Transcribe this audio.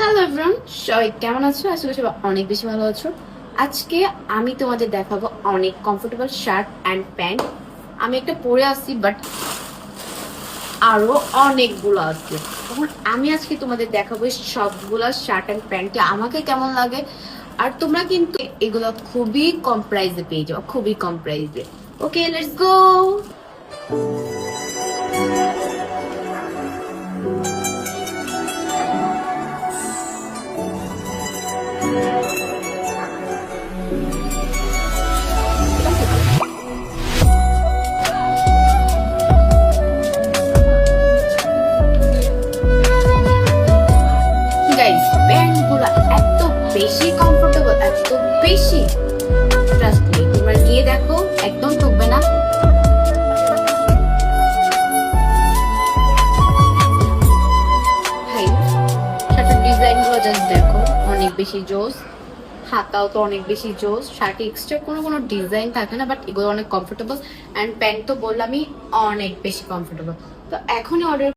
Hello everyone, সবাই কেমন আছো? আসলে সবাই অনেক বেশি ভালো আছো। আজকে আমি তোমাদের দেখাবো অনেক কমফোর্টেবল শার্ট অ্যান্ড প্যান্ট। আমি একটা পরে আসছি, বাট আরো অনেকগুলো আছে। তখন আমি আজকে তোমাদের দেখাবো এই সবগুলা শার্ট অ্যান্ড প্যান্টে আমাকে কেমন লাগে। আর তোমরা কিন্তু এগুলো খুবই কম প্রাইসে পেয়ে যাও, খুবই কম প্রাইসে। ওকে, লেটস গো। গাইস, প্যান্টগুলো এত বেশি কমফোর্টেবল, এত বেশি, ট্রাস্ট মি, তোমরা গিয়ে দেখো, একদম ঠকবে না। ভাই, শার্টের ডিজাইন গুলো জাস্ট দেখো, অনেক বেশি জোস। হাতাও তো অনেক বেশি জোস। শার্টে এক্সট্রা কোনো ডিজাইন থাকে না, বাট এগুলো অনেক কমফোর্টেবল। অ্যান্ড প্যান্ট তো বললামই অনেক বেশি কমফোর্টেবল। তো এখনই অর্ডার